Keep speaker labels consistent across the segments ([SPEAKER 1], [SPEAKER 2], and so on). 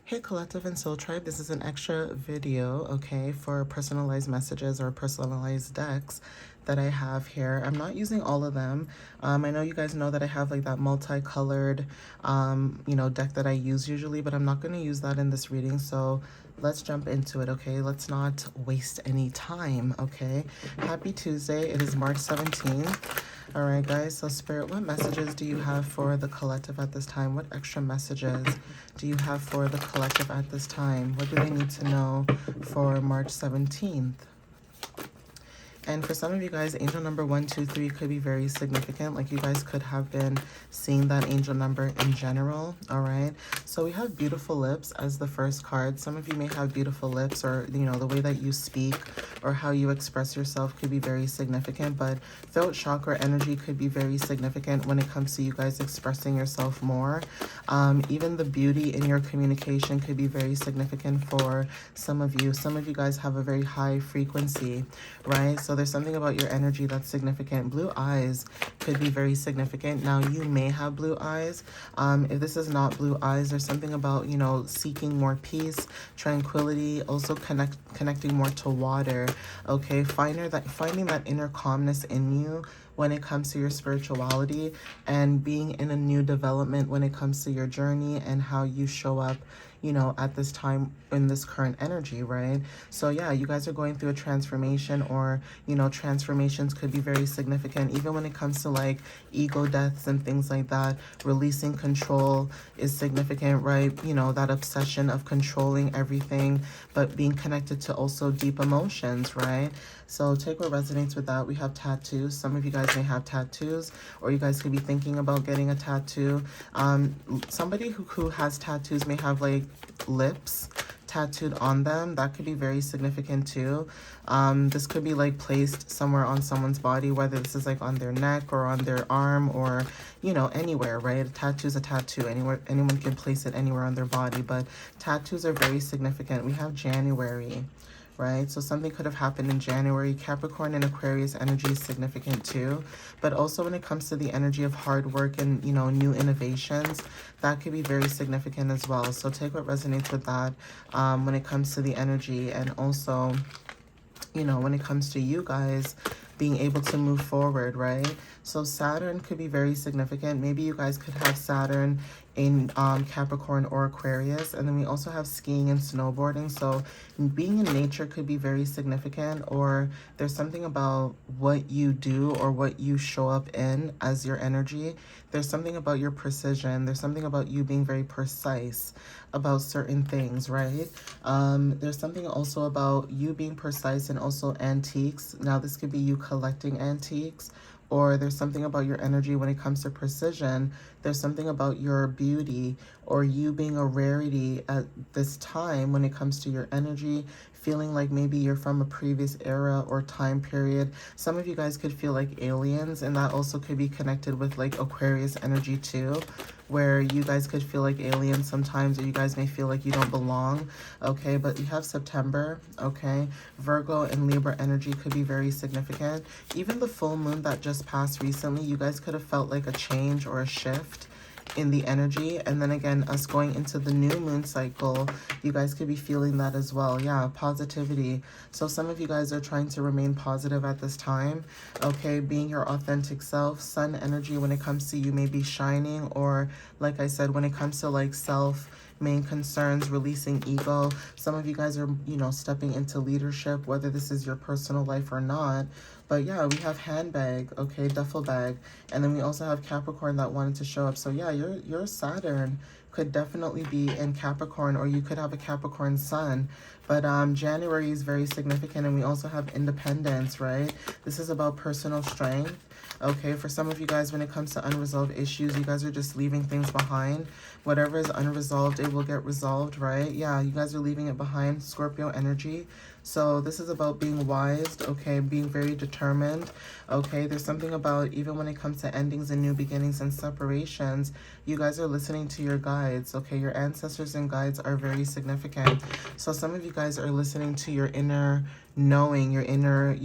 [SPEAKER 1] Hey Collective and Soul Tribe, this is an extra video, okay, for personalized messages or personalized decks that I have here. I'm not using all of them. I know you guys know that I have like that multicolored, deck that I use usually, but I'm not going to use that in this reading. So let's jump into it, okay? Let's not waste any time, okay? Happy Tuesday. It is March 17th. All right, guys. So Spirit, what messages do you have for the collective at this time? What extra messages do you have for the collective at this time? What do they need to know for March 17th? And for some of you guys, angel number 123 could be very significant. Like you guys could have been seeing that angel number in general. All right. So we have beautiful lips as the first card. Some of you may have beautiful lips, or, the way that you speak or how you express yourself could be very significant. But throat chakra energy could be very significant when it comes to you guys expressing yourself more. Even the beauty in your communication could be very significant for some of you. Some of you guys have a very high frequency, right? So there's something about your energy that's significant. Blue eyes could be very significant. Now, you may have blue eyes. If this is not blue eyes, there's something about, seeking more peace, tranquility, also connecting more to water, okay? Finding that inner calmness in you when it comes to your spirituality, and being in a new development when it comes to your journey and how you show up, at this time in this current energy, right? So yeah, you guys are going through a transformation, or, transformations could be very significant, even when it comes to like ego deaths and things like that. Releasing control is significant, right? That obsession of controlling everything, but being connected to also deep emotions, right? So take what resonates with that. We have tattoos. Some of you guys may have tattoos, or you guys could be thinking about getting a tattoo. Somebody who has tattoos may have like lips tattooed on them. That could be very significant too. This could be like placed somewhere on someone's body, whether this is like on their neck or on their arm, or anywhere, right? A tattoo is a tattoo. Anyone can place it anywhere on their body, but tattoos are very significant. We have January, right? So something could have happened in January. Capricorn and Aquarius energy is significant too. But also when it comes to the energy of hard work and, new innovations, that could be very significant as well. So take what resonates with that when it comes to the energy. And also, when it comes to you guys being able to move forward, right? So Saturn could be very significant. Maybe you guys could have Saturn in Capricorn or Aquarius. And then we also have skiing and snowboarding. So being in nature could be very significant, or there's something about what you do or what you show up in as your energy. There's something about your precision. There's something about you being very precise about certain things, right? There's something also about you being precise and also antiques. Now, this could be you collecting antiques, or there's something about your energy when it comes to precision. There's something about your beauty, or you being a rarity at this time when it comes to your energy, feeling like maybe you're from a previous era or time period. Some of you guys could feel like aliens, and that also could be connected with like Aquarius energy too, where you guys could feel like aliens sometimes, or you guys may feel like you don't belong, okay? But you have September, okay? Virgo and Libra energy could be very significant. Even the full moon that just passed recently, you guys could have felt like a change or a shift in the energy. And then again, us going into the new moon cycle, you guys could be feeling that as well. Yeah, positivity. So some of you guys are trying to remain positive at this time, okay? Being your authentic self. Sun energy when it comes to you may be shining, or like I said, when it comes to like main concerns, releasing ego. Some of you guys are, stepping into leadership, whether this is your personal life or not. But yeah, we have handbag, okay, duffel bag. And then we also have Capricorn that wanted to show up. So yeah, your Saturn could definitely be in Capricorn, or you could have a Capricorn sun. But January is very significant, and we also have independence, right? This is about personal strength. Okay, for some of you guys, when it comes to unresolved issues, you guys are just leaving things behind. Whatever is unresolved, it will get resolved, right? Yeah, you guys are leaving it behind. Scorpio energy. So this is about being wise, okay, being very determined, okay? There's something about, even when it comes to endings and new beginnings and separations, you guys are listening to your guides, okay? Your ancestors and guides are very significant. So some of you guys are listening to your inner knowing, your inner,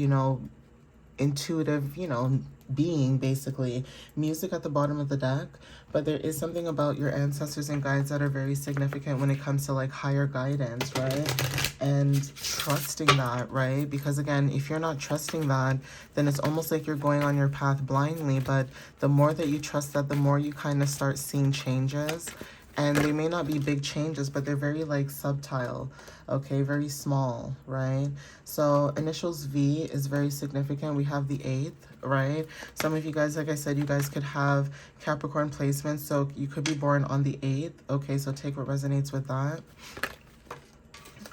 [SPEAKER 1] intuitive, you know, being, basically. Music at the bottom of the deck, but there is something about your ancestors and guides that are very significant when it comes to like higher guidance, right? And trusting that, right? Because again, if you're not trusting that, then it's almost like you're going on your path blindly. But the more that you trust that, the more you kind of start seeing changes. And they may not be big changes, but they're very like subtle, okay, very small, right? So initials V is very significant. We have the 8th, right? Some of you guys, like I said, you guys could have Capricorn placements, so you could be born on the 8th, okay? So take what resonates with that.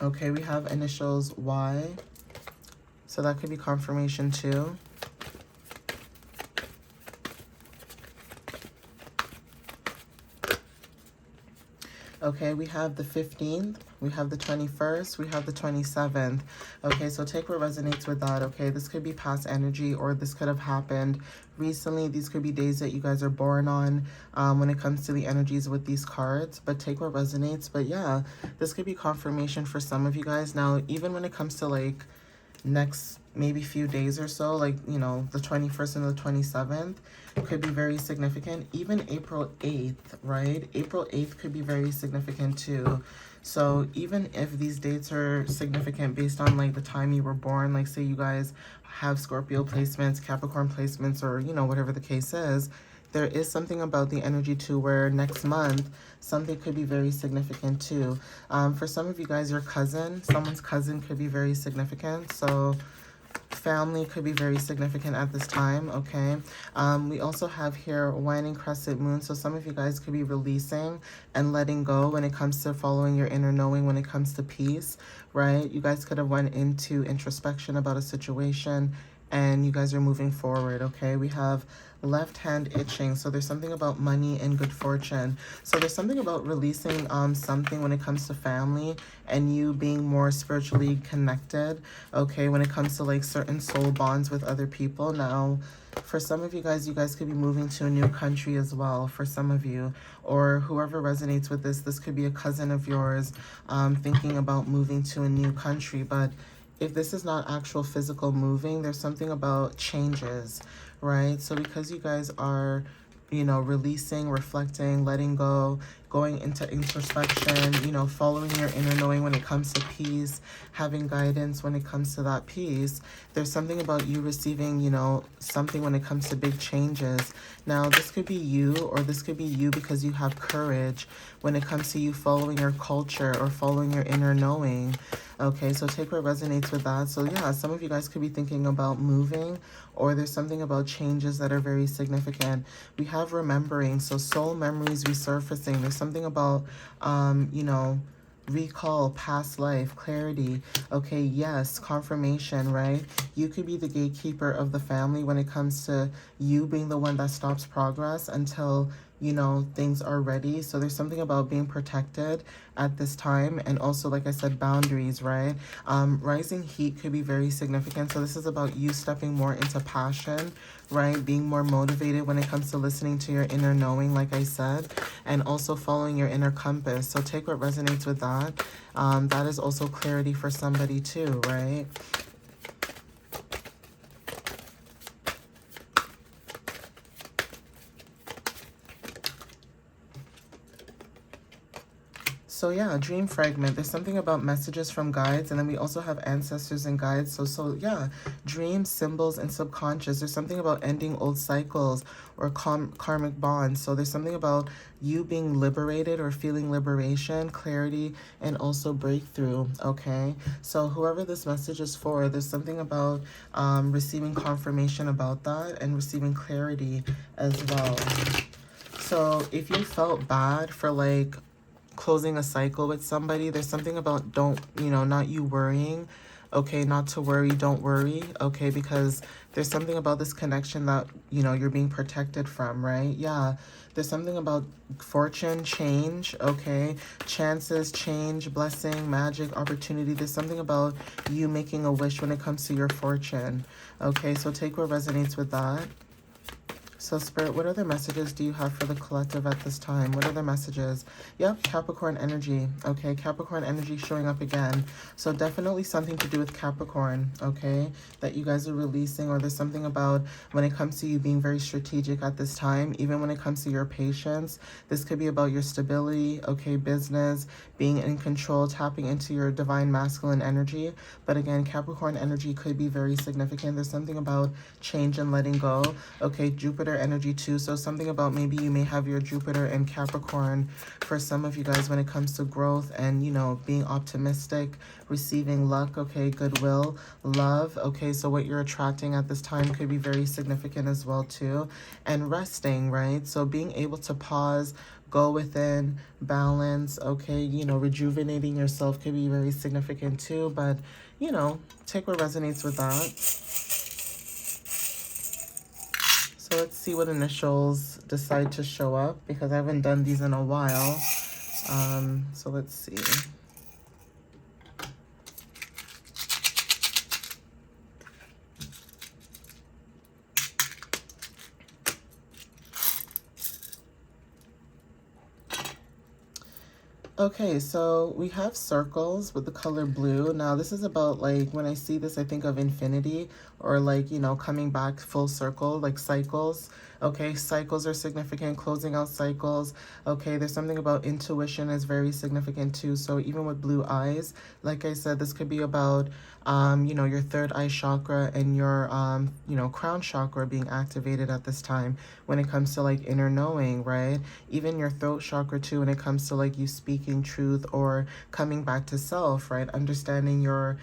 [SPEAKER 1] Okay, we have initials Y, so that could be confirmation too. Okay, we have the 15th, we have the 21st, we have the 27th. Okay, so take what resonates with that, okay? This could be past energy, or this could have happened recently. These could be days that you guys are born on when it comes to the energies with these cards, but take what resonates. But yeah, this could be confirmation for some of you guys. Now, even when it comes to like next maybe few days or so, like, you know, the 21st and the 27th could be very significant. Even April 8th, right? April 8th could be very significant too. So even if these dates are significant based on like the time you were born, like say you guys have Scorpio placements, Capricorn placements, or you know, whatever the case is, there is something about the energy too where next month something could be very significant too. For some of you guys, your cousin, someone's cousin could be very significant. So family could be very significant at this time, okay? We also have here waning crescent moon, so some of you guys could be releasing and letting go when it comes to following your inner knowing, when it comes to peace, right? You guys could have went into introspection about a situation and you guys are moving forward, okay? We have left hand itching, so there's something about money and good fortune. So there's something about releasing something when it comes to family and you being more spiritually connected, okay, when it comes to like certain soul bonds with other people. Now, for some of you guys could be moving to a new country as well, for some of you, or whoever resonates with this could be a cousin of yours thinking about moving to a new country. But if this is not actual physical moving, there's something about changes, right? So because you guys are, you know, releasing, reflecting, letting go, going into introspection, you know, following your inner knowing when it comes to peace, having guidance when it comes to that peace, there's something about you receiving, you know, something when it comes to big changes. Now, this could be you, or this could be you because you have courage when it comes to you following your culture or following your inner knowing. Okay, so take what resonates with that. So yeah, some of you guys could be thinking about moving, or there's something about changes that are very significant. We have remembering, so soul memories resurfacing. There's something about, you know, recall, past life, clarity. Okay, yes, confirmation, right? You could be the gatekeeper of the family when it comes to you being the one that stops progress until, you know, things are ready. So there's something about being protected at this time, and also, like I said, boundaries, right? Rising heat could be very significant. So this is about you stepping more into passion, right? Being more motivated when it comes to listening to your inner knowing, like I said, and also following your inner compass. So take what resonates with that. That is also clarity for somebody too, right? So yeah, dream fragment. There's something about messages from guides, and then we also have ancestors and guides. So yeah, dreams, symbols, and subconscious. There's something about ending old cycles or karmic bonds. So there's something about you being liberated or feeling liberation, clarity, and also breakthrough, okay? So whoever this message is for, there's something about receiving confirmation about that and receiving clarity as well. So if you felt bad for like closing a cycle with somebody, there's something about not you worrying, okay? Not to worry, don't worry, okay? Because there's something about this connection that, you know, you're being protected from, right? Yeah, there's something about fortune, change, okay? Chances, change, blessing, magic, opportunity. There's something about you making a wish when it comes to your fortune, okay? So take what resonates with that. So Spirit, what other messages do you have for the collective at this time? What other messages? Yep, Capricorn energy. Okay, Capricorn energy showing up again. So definitely something to do with Capricorn, okay, that you guys are releasing, or there's something about when it comes to you being very strategic at this time, even when it comes to your patience. This could be about your stability, okay, business, being in control, tapping into your divine masculine energy. But again, Capricorn energy could be very significant. There's something about change and letting go. Okay, Jupiter energy too. So something about maybe you may have your Jupiter and Capricorn for some of you guys when it comes to growth and, you know, being optimistic, receiving luck, okay, goodwill, love. Okay, so what you're attracting at this time could be very significant as well too. And resting, right? So being able to pause, go within, balance, okay, you know, rejuvenating yourself could be very significant too. But, you know, take what resonates with that. So let's see what initials decide to show up, because I haven't done these in a while. So let's see. Okay, so we have circles with the color blue. Now this is about, like, when I see this, I think of infinity, or like, you know, coming back full circle, like cycles. Okay, cycles are significant, closing out cycles. Okay, there's something about intuition is very significant too. So even with blue eyes, like I said, this could be about, you know, your third eye chakra and your, you know, crown chakra being activated at this time when it comes to like inner knowing, right? Even your throat chakra too when it comes to like you speaking truth or coming back to self, right? Understanding your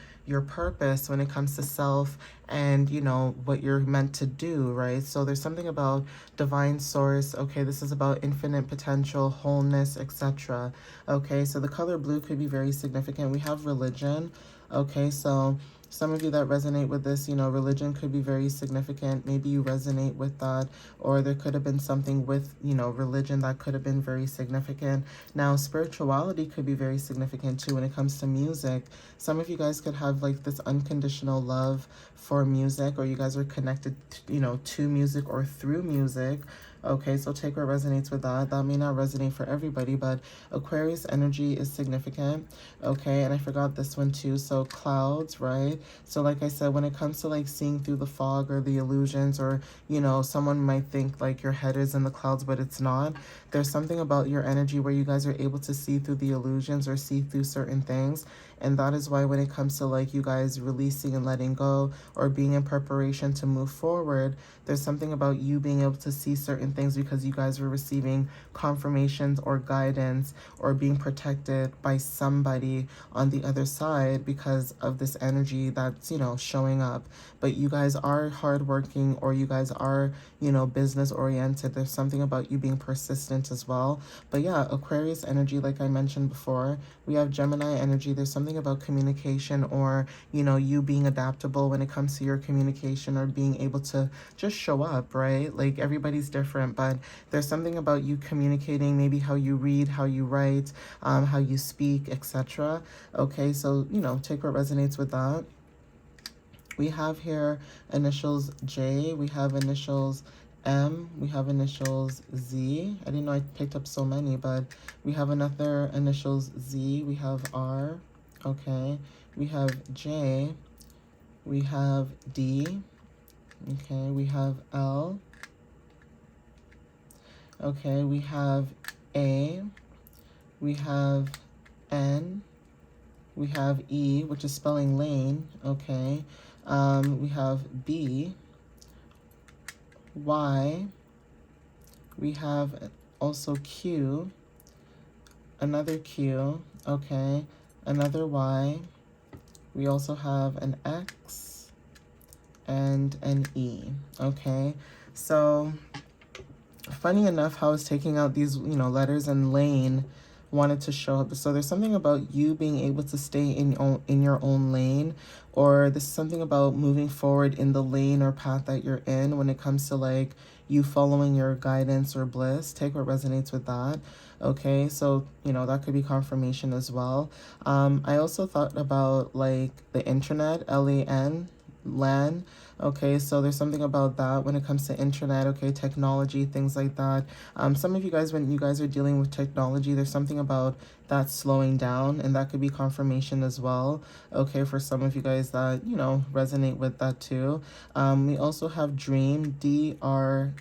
[SPEAKER 1] purpose when it comes to self and, you know, what you're meant to do, right? So there's something about divine source. Okay, this is about infinite potential, wholeness, etc. Okay, so the color blue could be very significant. We have religion. Okay, so some of you that resonate with this, you know, religion could be very significant. Maybe you resonate with that, or there could have been something with, you know, religion that could have been very significant. Now, spirituality could be very significant too when it comes to music. Some of you guys could have like this unconditional love for music, or you guys are connected, you know, to music or through music. Okay, so take what resonates with that. That may not resonate for everybody, but Aquarius energy is significant. Okay, and I forgot this one too. So clouds, right? So like I said, when it comes to like seeing through the fog or the illusions, or, you know, someone might think like your head is in the clouds, but it's not. There's something about your energy where you guys are able to see through the illusions or see through certain things. And that is why when it comes to like you guys releasing and letting go or being in preparation to move forward, there's something about you being able to see certain things because you guys were receiving confirmations or guidance or being protected by somebody on the other side because of this energy that's, you know, showing up. But you guys are hardworking, or you guys are, you know, business oriented. There's something about you being persistent as well. But yeah, Aquarius energy, like I mentioned before, we have Gemini energy. There's something about communication, or, you know, you being adaptable when it comes to your communication, or being able to just show up, right? Like everybody's different, but there's something about you communicating, maybe how you read, how you write, how you speak, etc. Okay, so, you know, take what resonates with that. We have here initials J, we have initials M, we have initials Z. I didn't know I picked up so many, but we have another initials Z, we have R, okay, we have J, we have D, okay, we have L, okay, we have A, we have N, we have E, which is spelling lane, okay, we have B, Y, we have also Q, another Q, okay, another Y, we also have an X, and an E, okay? So, funny enough how I was taking out these, you know, letters, and lane wanted to show up. So there's something about you being able to stay in your own lane, or this is something about moving forward in the lane or path that you're in when it comes to like you following your guidance or bliss. Take what resonates with that. Okay, so, you know, that could be confirmation as well. I also thought about like the internet, LAN, LAN. Okay, so there's something about that when it comes to internet, okay, technology, things like that. Some of you guys, when you guys are dealing with technology, there's something about that slowing down, and that could be confirmation as well, okay, for some of you guys that, you know, resonate with that too. We also have dream, DREAM.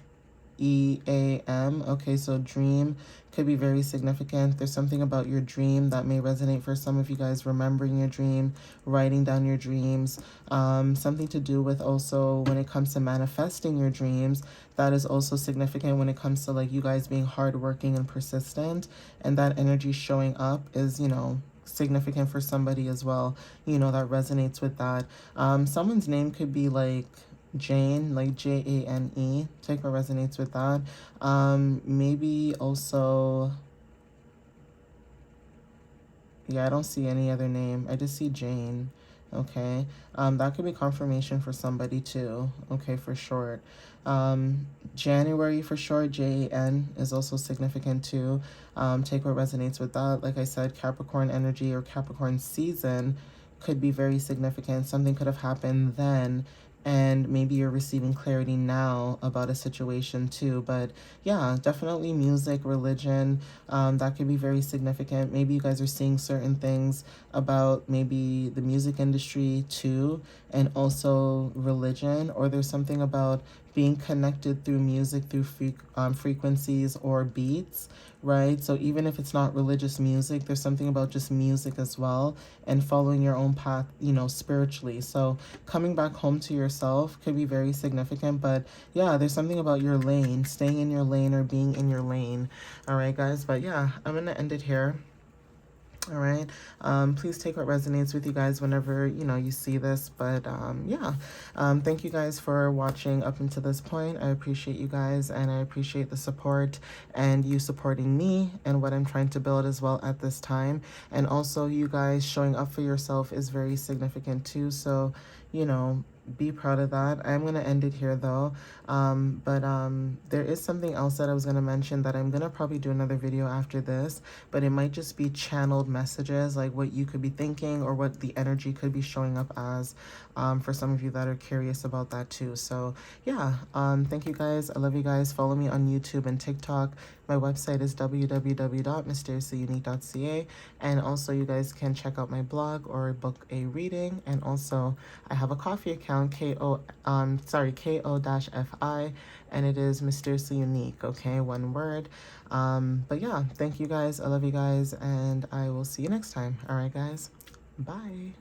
[SPEAKER 1] Okay, so dream could be very significant. There's something about your dream that may resonate for some of you guys, remembering your dream, writing down your dreams. Something to do with also when it comes to manifesting your dreams. That is also significant when it comes to like you guys being hardworking and persistent, and that energy showing up is, you know, significant for somebody as well, you know, that resonates with that. Someone's name could be like Jane, like Jane. Take what resonates with that. Maybe also, yeah, I don't see any other name. I just see Jane. Okay. That could be confirmation for somebody too. Okay, for short. January for short, JAN is also significant too. Take what resonates with that. Like I said, Capricorn energy or Capricorn season could be very significant. Something could have happened then, and maybe you're receiving clarity now about a situation too. But yeah, definitely music, religion, that could be very significant. Maybe you guys are seeing certain things about maybe the music industry too, and also religion, or there's something about being connected through music, through frequencies or beats, right? So even if it's not religious music, there's something about just music as well, and following your own path, you know, spiritually. So coming back home to yourself could be very significant. But yeah, there's something about your lane, staying in your lane or being in your lane. All right, guys. But yeah, I'm going to end it here. All right. Please take what resonates with you guys whenever, you know, you see this. But yeah, thank you guys for watching up until this point. I appreciate you guys, and I appreciate the support and you supporting me and what I'm trying to build as well at this time. And also, you guys showing up for yourself is very significant too. So, you know, be proud of that. I'm going to end it here though. But there is something else that I was going to mention that I'm going to probably do another video after this, but it might just be channeled messages, like what you could be thinking or what the energy could be showing up as, for some of you that are curious about that too. So yeah, thank you guys. I love you guys. Follow me on YouTube and TikTok. My website is www.mysteriouslyunique.ca, and also you guys can check out my blog or book a reading. And also I have a coffee account, ko-fi, and it is Mysteriously Unique, okay, one word. But yeah, thank you guys. I love you guys, and I will see you next time. All right, guys. Bye.